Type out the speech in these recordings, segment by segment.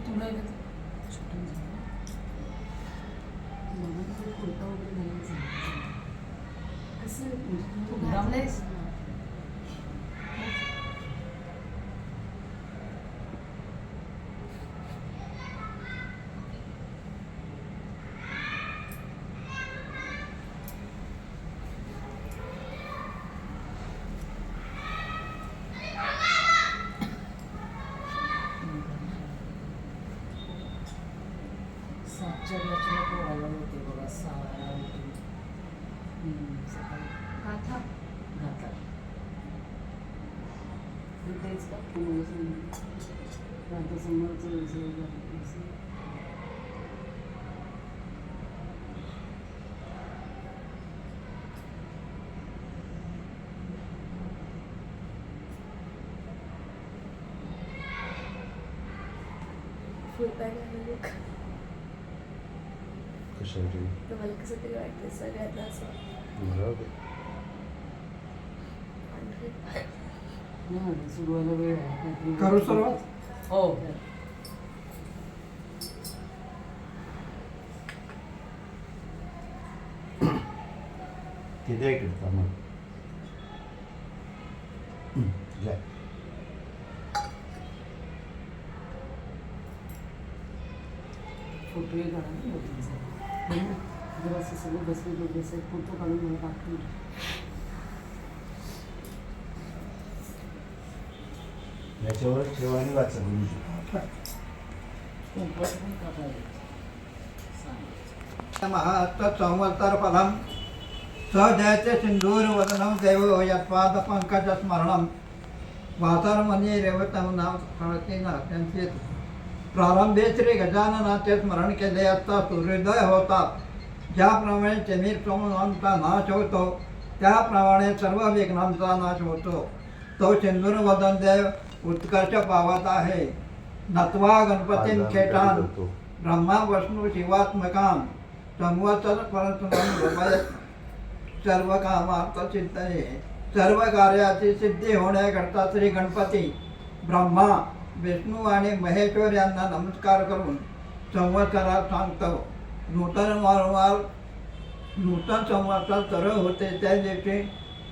तुला शूटिंग झालं मला कुर्ता वगैरे घालायचं कसं तू घातलंयस सातच्या बॅचला पोहायला होते बघा 6 उठून सकाळी घातला तेच का आता समोरचं फुल पॅक घालून कशासाठी मला कसं तरी वाटतं सगळ्यात असं सुरुवाला वेळ आहे करू सुरुवात हो किती आहे करता मग घ्या फोटोही काढा ना मोठीचा जर असं सगळं बसले बसायचं फोटो काढून मला टाकून याच्यावर ठेवा आणि वाचा कुंपट पण काढायला संवत्सर फलम सजयते सिंधूर वदनम देव यत्पाद पंकज स्मरणम वातारमणी रेवतम नाव कळते ना त्यांचे प्रारंभी श्री गजाननाचे स्मरण केले असता सूर्योदय होतात ज्याप्रमाणे चमीर समूहांचा नाश होतो त्याप्रमाणे सर्व विघ्नांचा नाश होतो तो सिंधूर वदन देव उत्कर्ष पावत आहे नत्वा गणपतीं खेटान ब्रह्मा विष्णू शिवात्मकान संवत्सर परंतु सर्व कामार्थ सिद्धये सर्व कार्याची सिद्धी होण्याकरता श्री गणपती ब्रह्मा विष्णू आणि महेश्वर यांना नमस्कार करून संवत्सरात सांगतो नूतन संवत्सर सरळ होते त्या दिवशी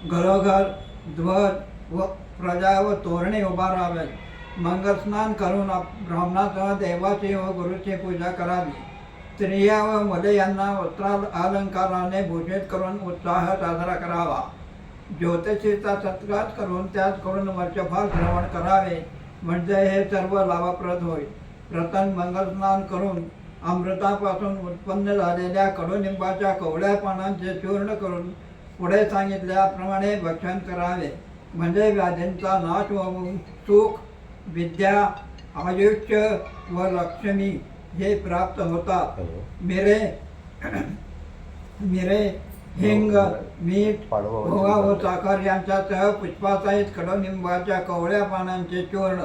घरोघर ध्वज व प्रजा व तोरणे उभारावे मंगलस्नान करून ब्राह्मणासह देवाची व गुरुची पूजा करावी स्त्रिया व मुले यांना वस्त्रा अलंकाराने भूषित करून उत्साह साजरा करावा ज्योतिषीचा सत्कार करून त्याचकडून वर्षफल श्रवण करावे म्हणजे हे सर्व लाभप्रद होय प्रथम मंगलस्नान करून अमृतापासून उत्पन्न झालेल्या कडुनिंबाच्या कवड्या पानांचे चूर्ण करून पुढे सांगितल्याप्रमाणे भक्षण करावे म्हणजे व्याधींचा नाश होऊन सुख विद्या आयुष्य व लक्ष्मी हे प्राप्त होतात मिरे हिंग मीठ ओवा व साखर यांच्यासह पुष्पासहित कडुनिंबाच्या कवळ्या पानांचे चूर्ण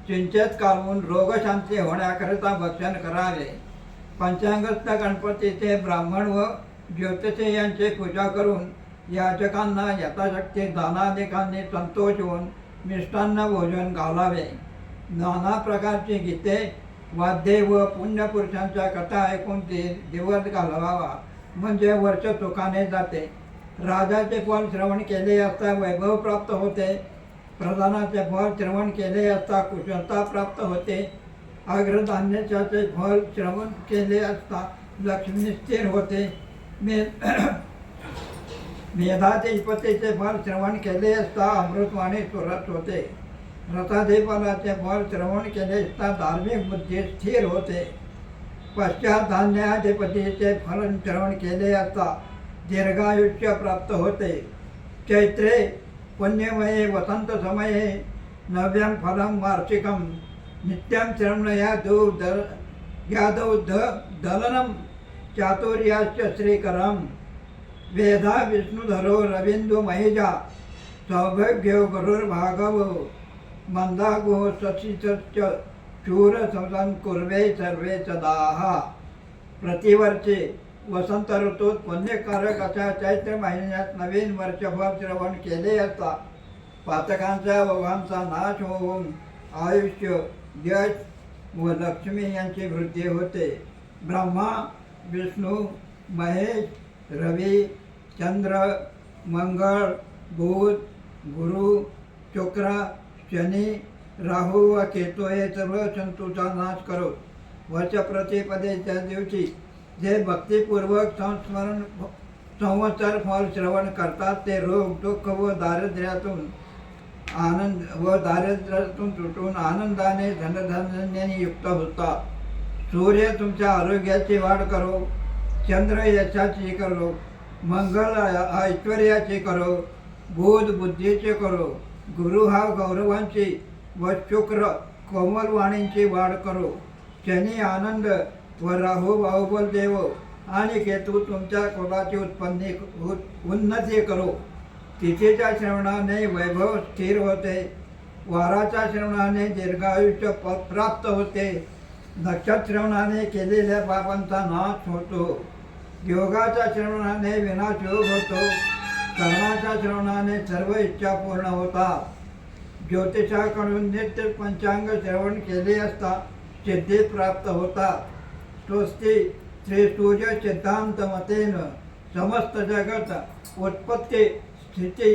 चिंचेत काढून रोगशांती होण्याकरिता भक्षण करावे पंचांगस्थ गणपतीचे ब्राह्मण व ज्योतिषी यांची पूजा करून याचकांना यथाशक्ती दानादिकांनी संतोष होऊन मिष्टान्न भोजन घालावे नाना प्रकारची गीते वाद्ये व पुण्यपुरुषांच्या कथा ऐकून दिवस घालवावा म्हणजे वर्ष सुखाने जाते राजाचे फल श्रवण केले असता वैभव प्राप्त होते प्रधानाचे फल श्रवण केले असता कुशलता प्राप्त होते अग्रधान्याचे फल श्रवण केले असता लक्ष्मी स्थिर होते मेधाधिपतीचे फल श्रवण केले असता अमृतवाणी सुरत होते रथाधिपतीचे फल श्रवण केले असता धार्मिक बुद्धी स्थिर होते पश्चात धान्याधिपतीचे फल श्रवण केले असता दीर्घायुष्य प्राप्त होते चैत्रे पुण्यमये वसंत समये नव्यं फलं वार्षिकं नित्यं श्रवण यादौ दलनं चातुर्याश्च श्रीकरं वेदा विष्णुधरो रवीन्द्र महिजा सौभाग्यो गुरुर्भागवो मंदागो शशिश्च शूर संसन कुर्वे सर्वे सदाह प्रतिवर्षी वसंत ऋतूत पुण्यकारक अशा चैत्र महिन्यात नवीन वर्षभर श्रवण केले असता पातकांचा ओघांचा नाश होऊन आयुष्य यश व लक्ष्मी यांची वृद्धी होते. ब्रह्मा, विष्णू, महेश, रवी, चंद्र, मंगळ, बुध, गुरु, शुक्र, शनी, राहू व केतू हे सर्व शत्रूचा नाश करो. वर्ष प्रतिपदेच्या दिवशी जे भक्तिपूर्वक संवत्सर फल श्रवण करतात ते रोग, दुःख व दारिद्र्यातून सुटून आनंदाने धनधान्याने युक्त होतात. सूर्य तुमच्या आरोग्याची वाढ करो, चंद्र यशाची करो, मंगळ ऐश्वर्याची करो, बुध बुद्धीची करो, गुरु हा गौरवांची व शुक्र कोमल वाणींची वाढ करो. शनी आनंद व राहू बाहुबल देव आणि केतू तुमच्या कुलाची उन्नती करो. तिथीच्या श्रवणाने वैभव स्थिर होते, वाराच्या श्रवणाने दीर्घायुष्य प्राप्त होते, नक्षत्र श्रवणाने केलेल्या पापांचा नाश होतो, योगाच्या श्रवणाने विनाशयोग होतो, कर्णाच्या श्रवणाने सर्व इच्छा पूर्ण होतात. ज्योतिषाकडून नित्य पंचांग श्रवण केले असता सिद्धी प्राप्त होतात. स्वस्ती श्री सूर्य सिद्धांत मतेन समस्त जगत उत्पत्ती स्थिती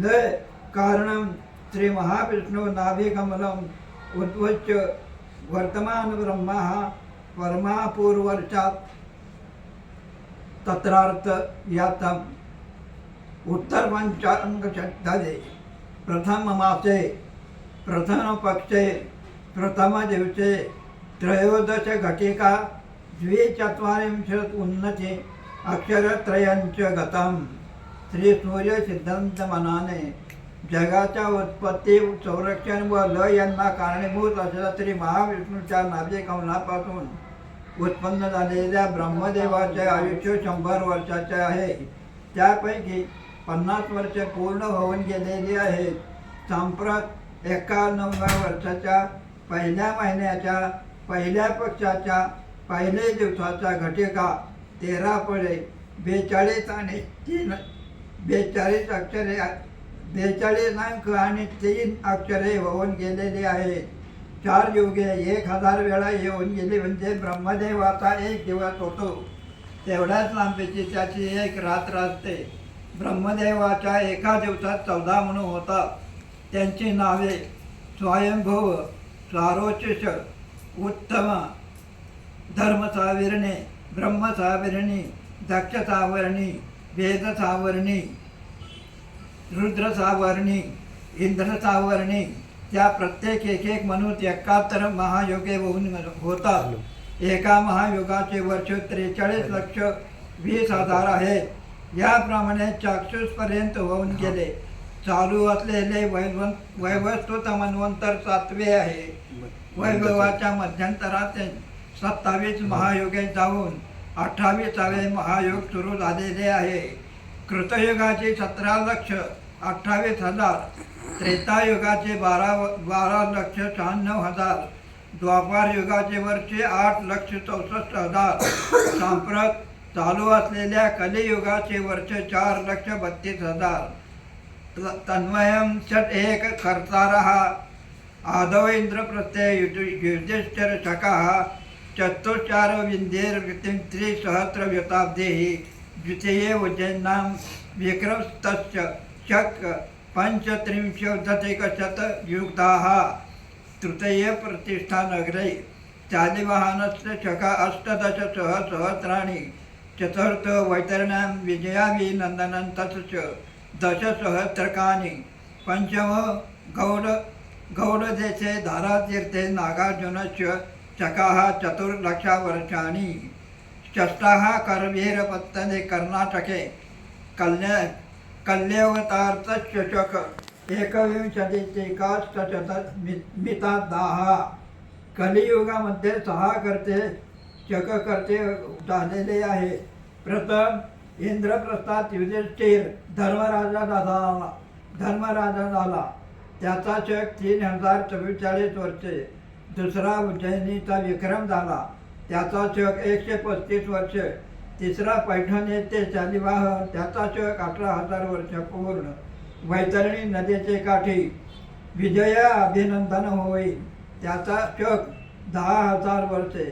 लय कारणं श्री महाविष्णू नाभिकमलम उद्वच्य वर्तमान ब्रह्मा परमापूर्वर्षात तत्रार्थ यातम. उत्तर पंचांग षट्धे प्रथम मासे प्रथम पक्षे प्रथम दिवसे त्रयोदश घटिका द्विचत्वारिंशत् उन्नती अक्षरत्रयंच गतम. श्री सूर्य सिद्धांत मनाने जगाच्या उत्पत्ती, संरक्षण व लय यांना कारणीभूत असलेल्या श्री महाविष्णूच्या नाभिकमलापासून उत्पन्न झालेल्या ब्रह्मदेवाचे आयुष्य 100 वर्षाचे आहे. त्यापैकी 50 वर्षे पूर्ण होऊन गेलेली आहेत. सांप्रत 91व्या वर्षाच्या पहिल्या महिन्याच्या पहिल्या पक्षाच्या पहिल्या दिवसाच्या घटिका 13 फळे 42 आणि 42 अक्षरे 42 अंक आणि 3 अक्षरे होऊन गेलेली आहेत. 4 युगे 1000 वेळा येऊन गेली म्हणजे ब्रह्मदेवाचा 1 दिवस होतो. तेवढ्याच लांबीची त्याची 1 रात्र असते. ब्रह्मदेवाच्या एका दिवसात 14 म्हणून होतात. त्यांची नावे स्वयंभुव, स्वारोचिष, उत्तम, धर्मसाविरणी, ब्रह्मसाविरणी, दक्षसावरणी, वेदसावरणी, रुद्रसावरणी, इंद्रसावरणी. त्या प्रत्येक एक म्हणून 71 महायुगे होतात. एका महायुगाचे वर्ष 43,20,000 आहे. याप्रमाणे चाक्षुषपर्यंत होऊन गेले. चालू असलेले वैवस्वत मन्वंतर 7वे आहे. वैभवाच्या मध्यंतरात 27 महायुगे जाऊन 28वे महायुग सुरू झालेले आहे. कृतयुगाचे 17,28,000, त्रेतायुगाचे 12,96,000, द्वापार युगाचे वर्षे 8,64,000, सांप्रत चालू असलेल्या कलियुगाचे वर्ष 4,32,000. तन्मयम षट एक कर्तारः आदौ इंद्रप्रत्यय युधिष्ठिर शकः चतुश्चार विंध्येर्वृत्तिं 3सहस्रव्यताब्धेः द्वितीये उज्जयिनां विक्रमस्तस्य शक 35,000 तृतीये प्रतिष्ठानगरे चालिवाहनस्य शक 18 सहस्राणि चतुर्थ वैतरण्यां विजयाभिनन्दनं तस्य 10 सहस्रकानि पंचम गौडदेशे धारातीर्थे नागार्जुनस्य शकाः 4,00,000 वर्षाणि षष्ठः करवीरपत्तने कर्णाटके कल्यवतार्थस्य शक 21,000 कलियुगामध्ये 6 करते शककर्ते झालेले आहे. प्रथम इंद्रप्रस्थात युधिष्ठिर धर्मराजा झाला. त्याचा शक 3,044 वर्षे. दुसरा उज्जयिनीचा विक्रम झाला. त्याचा शक 135 वर्षे. तिसरा पैठण येथे शालिवाहन, त्याचा शक 18,000 वर्ष पूर्ण. वैतरणी नदीचे काठी विजया अभिनंदन होईल. त्याचा शक 10,000 वर्षे.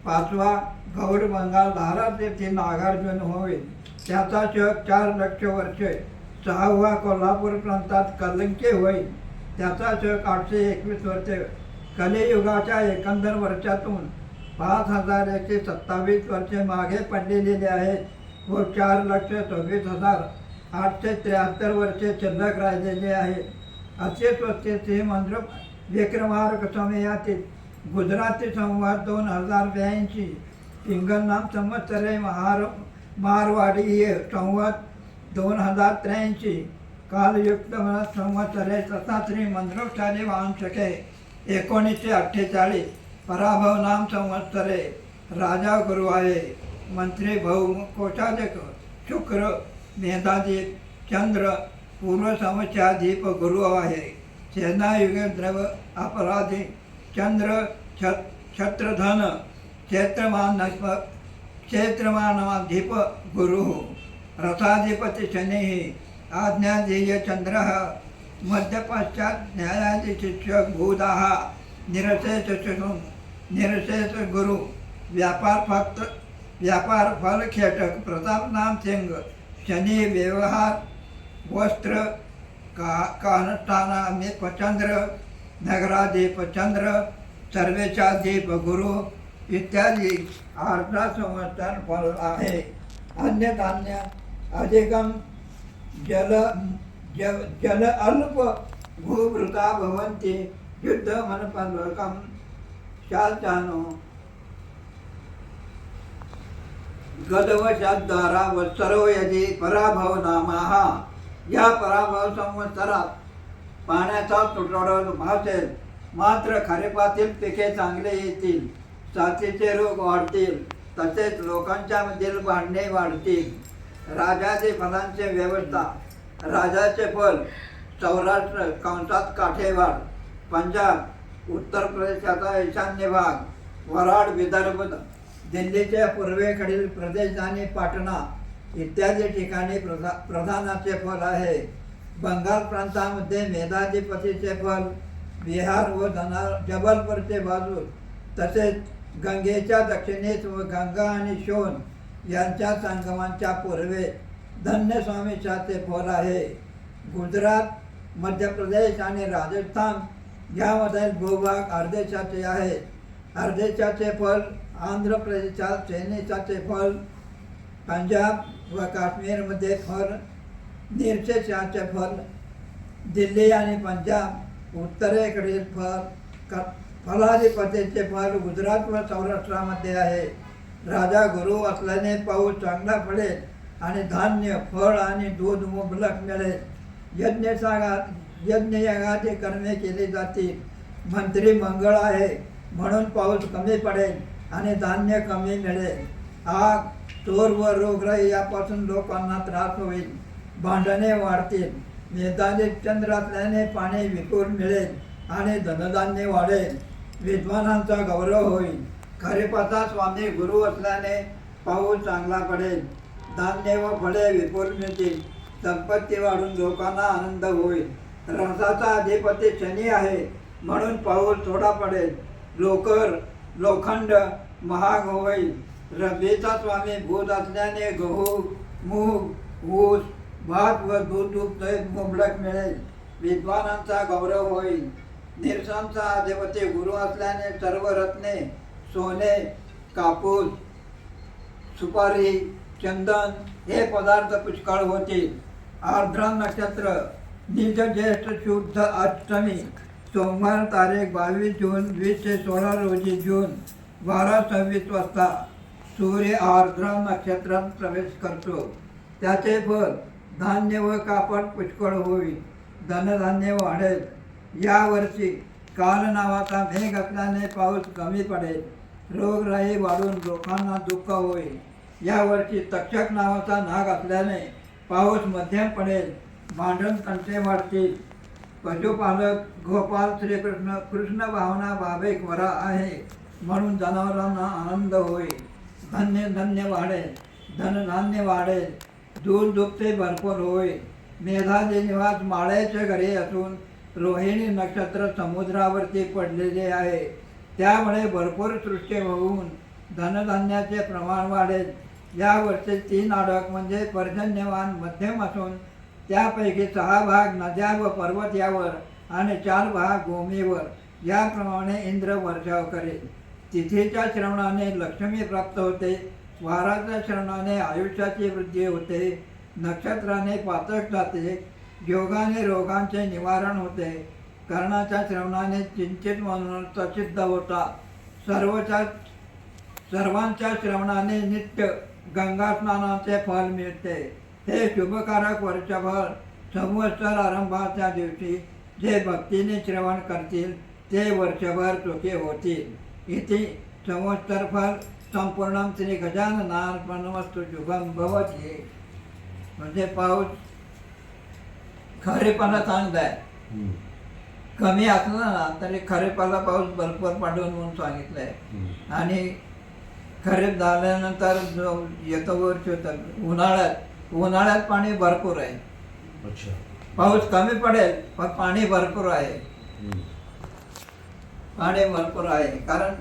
5वा गौड बंगाल धारात येथे नागार्जुन होईल, त्याचा शक 4 लक्ष वर्षे. 6वा कोल्हापूर प्रांतात कलंके होईल, त्याचा शक 821 वर्षे. कलियुगाच्या एकंदर वर्षातून 5,127 वर्षे मागे पडलेली आहेत व 4,26,873 वर्षे शिल्लक राहिलेले आहेत. असे स्वस्ते मंत्र विक्रमार्क समयातील गुजराती संवाद 2082, पिंगलनाम संवत्सरे मारवाडी संवाद 2083, कालयुक्त संवत्सरे तथाश्री मंत्रोच्चारी वांशके 1948, पराभव नाम संवत्सरे. राजा गुरु आहे, मंत्री भाऊ, कोषाध्यक्ष शुक्र, मेधादीप चंद्र, पूर्व समस्याधीप गुरु आहे. सेनायुगे द्रव अपराधी चंद्र, छत्रधन क्षेत्रमानाधिप गुरु. रथाधिपती शनि, आज्ञाधीय चंद्र, मध्यपश्चात न्यायाधी शिक्षक बुधः, निरशेष गुरु. व्यापार फल खेटक प्रताप नाम सिंह. शनि व्यवहार वस्त्र कानस्थानामिप चंद्र, नगराधीप चंद्र, सर्वेशाधीप गुरु इत्यादी 18 संवत्सर फल आहे. अन्य धान्य अधिकम जल अल्प भूभृता भवन्ति युद्ध मनपल्वकम. शालचानो गदवशाद्वारा वत्सरो यदि पराभव नामाः. या पराभव संवत्सरात पाण्याचा तुटवडा भासेल, मात्र खरीपातील पिके चांगले येतील, साथीचे रोग वाढतील, तसेच लोकांच्या मधील भांडणे वाढतील. राजाचे फलांचे व्यवस्था. राजाचे फल सौराष्ट्र कंसात काठेवाड, पंजाब, उत्तर प्रदेशाचा ईशान्य भाग, वराड, विदर्भ, दिल्लीच्या पूर्वेकडील प्रदेश आणि पाटणा इत्यादी ठिकाणी प्रधानाचे फल आहे. बंगाल प्रांतामध्ये मेधाधिपतीचे फल, बिहार व जबलपूरचे बाजू, तसेच गंगेच्या दक्षिणेस व गंगा आणि शोन यांच्या संगमांच्या पूर्वे धन्यस्वामीचे फल आहे. गुजरात, मध्य प्रदेश आणि राजस्थान यामधील भूभाग अर्धेशाचे आहेत. अर्धेशाचे फल आंध्र प्रदेशात सेनेशाचे फल, पंजाब व काश्मीरमध्ये फल निरशेषाचे फल, दिल्ली आणि पंजाब उत्तरेकडील फलाधिपतीचे फल गुजरात व सौराष्ट्रामध्ये आहे. राजा गुरु असल्याने पाऊस चांगला पडेल आणि धान्य, फळ आणि दूध मुबलक मिळेल. यज्ञयागाची कर्मे केली जातील. मंत्री मंगळ आहे म्हणून पाऊस कमी पडेल आणि धान्य कमी मिळेल. आग, चोर व रोगराई यापासून लोकांना त्रास होईल, भांडणे वाढतील. मेधाधिक चंद्र असल्याने पाणी विपुल मिळेल आणि धनधान्य वाढेल. विद्वानांचा गौरव होईल. खरीपाचा स्वामी गुरु असल्याने पाऊस चांगला पडेल, धान्य व फळे विपुल मिळतील, संपत्ती वाढून लोकांना आनंद होईल. रसाचा अधिपती शनी आहे म्हणून पाऊस थोडा पडेल. लोखंड महाग होईल. रब्बीचा स्वामी बुध असल्याने गहू, मूग, ऊस, भात व दूध मुबलक मिळेल. विद्वानांचा गौरव होईल. निरसांचा अधिपती गुरु असल्याने सर्व रत्ने, सोने, कापूस, सुपारी, चंदन हे पदार्थ पुष्कळ होतील. आर्द्रा नक्षत्र, निज ज्येष्ठ शुद्ध अष्टमी, सोमवार तारीख 22 जून 20 ते 16 रोजी जून 12:26 वाजता सूर्य आर्द्रा नक्षत्रात प्रवेश करतो. त्याचे फल धान्य व कापड पुष्कळ होईल, धनधान्य वाढेल. यावर्षी काल नावाचा मेघ असल्याने पाऊस कमी पडेल. रोगराई वाढून लोकांना दुःख होईल. यावर्षी तक्षक नावाचा नाग असल्याने पाऊस मध्यम पडेल, भांडण तंटे वाढतील. पशुपालक गोपाल श्रीकृष्ण कृष्ण भावना भाविक वरा आहे म्हणून जनावरांना आनंद होईल. धन्य वाढेल, धनधान्य वाढेल, दूध दुभते भरपूर होईल. मेधाचे निवास माळ्याच्या घरी असून रोहिणी नक्षत्र समुद्रावरती पडलेले आहे. त्यामुळे भरपूर सृष्टी होऊन धनधान्याचे प्रमाण वाढेल. यावर्षी 3 आडक म्हणजे पर्जन्यमान मध्यम असून त्यापैकी 6 भाग नद्या व पर्वत यावर आणि 4 भाग भूमीवर याप्रमाणे इंद्र वर्षाव करेल. तिथीच्या श्रवणाने लक्ष्मी प्राप्त होते. वाराच्या श्रवणाने आयुष्याची वृद्धी होते. नक्षत्राने पातक जाते. योगाने रोगांचे निवारण होते. कर्णाच्या श्रवणाने चिंतित मनोरथ सिद्ध होता. सर्वांच्या श्रवणाने नित्य गंगा स्नानाचे फल मिळते. हे शुभकारक वर्षभर संवत्सर आरंभाच्या दिवशी जे भक्तीने श्रवण करतील ते वर्षभर सुखी होतील. इति संवत्सर फल संपूर्ण श्री गजाननार्पणमस्तु. शुभम भवती. म्हणजे पाऊस खरेपणा चांगला आहे. कमी असला ना तरी खरीपाला पाऊस भरपूर पाडून म्हणून सांगितलंय. आणि खरीप झाल्यानंतर जो येतो वर्ष होतं उन्हाळ्यात पाणी भरपूर आहे. अच्छा. पाऊस कमी पडेल पण पाणी भरपूर आहे. पाणी भरपूर आहे कारण